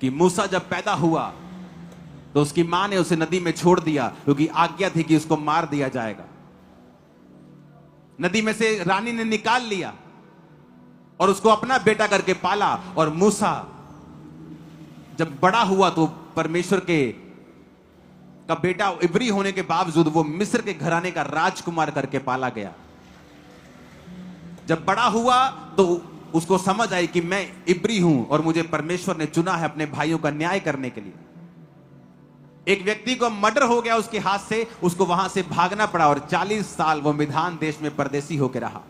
कि मूसा जब पैदा हुआ तो उसकी मां ने उसे नदी में छोड़ दिया, क्योंकि आज्ञा थी कि उसको मार दिया जाएगा। नदी में से रानी ने निकाल लिया और उसको अपना बेटा करके पाला। और मूसा जब बड़ा हुआ तो परमेश्वर का बेटा इब्री होने के बावजूद वो मिस्र के घराने का राजकुमार करके पाला गया। जब बड़ा हुआ तो उसको समझ आई कि मैं इब्री हूं और मुझे परमेश्वर ने चुना है अपने भाइयों का न्याय करने के लिए। एक व्यक्ति को मर्डर हो गया उसके हाथ से, उसको वहां से भागना पड़ा और 40 साल वो मिधान देश में परदेसी होकर रहा।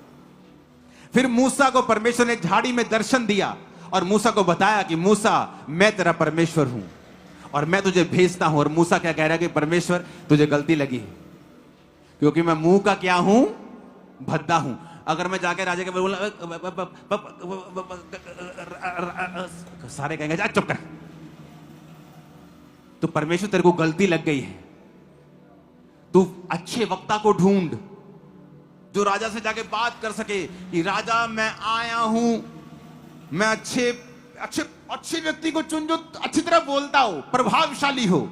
फिर मूसा को परमेश्वर ने झाड़ी में दर्शन दिया और मूसा को बताया कि मूसा, मैं तेरा परमेश्वर हूं और मैं तुझे भेजता हूं। और मूसा क्या कह रहा है कि परमेश्वर तुझे गलती लगी है, क्योंकि मैं मुंह का क्या हूं, भद्दा हूं। अगर मैं जाके राजा के बोला, सारे कहेंगे जा चुप कर, तो परमेश्वर तेरे को गलती लग गई है। तू अच्छे वक्ता को ढूंढ जो राजा से जाके बात कर सके कि राजा मैं आया हूं। मैं अच्छे व्यक्ति को चुन जो अच्छी तरह बोलता हो, प्रभावशाली हो।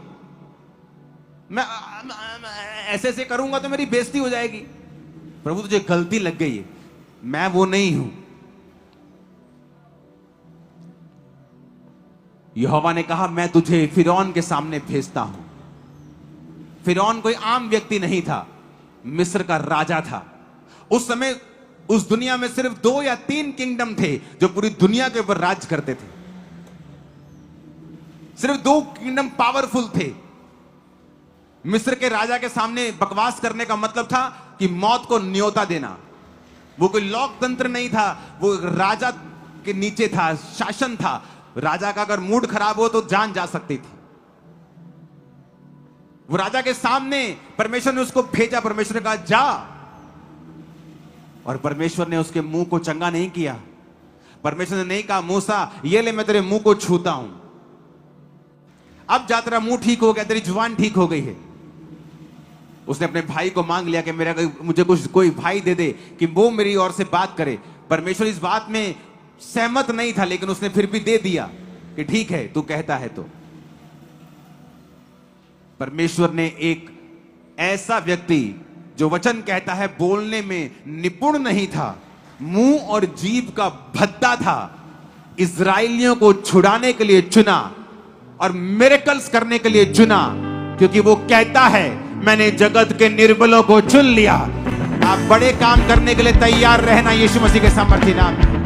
मैं ऐसे करूंगा तो मेरी बेइज्जती हो जाएगी। प्रभु तुझे गलती लग गई है, मैं वो नहीं हूं। यहोवा ने कहा मैं तुझे फिरौन के सामने भेजता हूं। फिरौन कोई आम व्यक्ति नहीं था, मिस्र का राजा था। उस समय उस दुनिया में सिर्फ 2 या 3 किंगडम थे जो पूरी दुनिया के ऊपर राज करते थे। सिर्फ 2 किंगडम पावरफुल थे। मिस्र के राजा के सामने बकवास करने का मतलब था कि मौत को न्योता देना। वो कोई लोकतंत्र नहीं था, वो राजा के नीचे था, शासन था। राजा का अगर मूड खराब हो तो जान जा सकती थी। वो राजा के सामने परमेश्वर ने उसको भेजा। परमेश्वर ने कहा जा, और परमेश्वर ने उसके मुंह को चंगा नहीं किया। परमेश्वर ने नहीं कहा मूसा ये ले मैं तेरे मुंह को छूता हूं, अब जा तेरा मुंह ठीक हो गया, तेरी जुबान ठीक हो गई है। उसने अपने भाई को मांग लिया कि मुझे कोई भाई दे दे कि वो मेरी ओर से बात करे। परमेश्वर इस बात में सहमत नहीं था, लेकिन उसने फिर भी दे दिया कि ठीक है तू कहता है तो। परमेश्वर ने एक ऐसा व्यक्ति जो वचन कहता है बोलने में निपुण नहीं था, मुंह और जीभ का भद्दा था, इजराइलियों को छुड़ाने के लिए चुना और मिरेकल्स करने के लिए चुना, क्योंकि वो कहता है मैंने जगत के निर्बलों को चुन लिया। आप बड़े काम करने के लिए तैयार रहना यीशु मसीह के सामर्थी नाम में।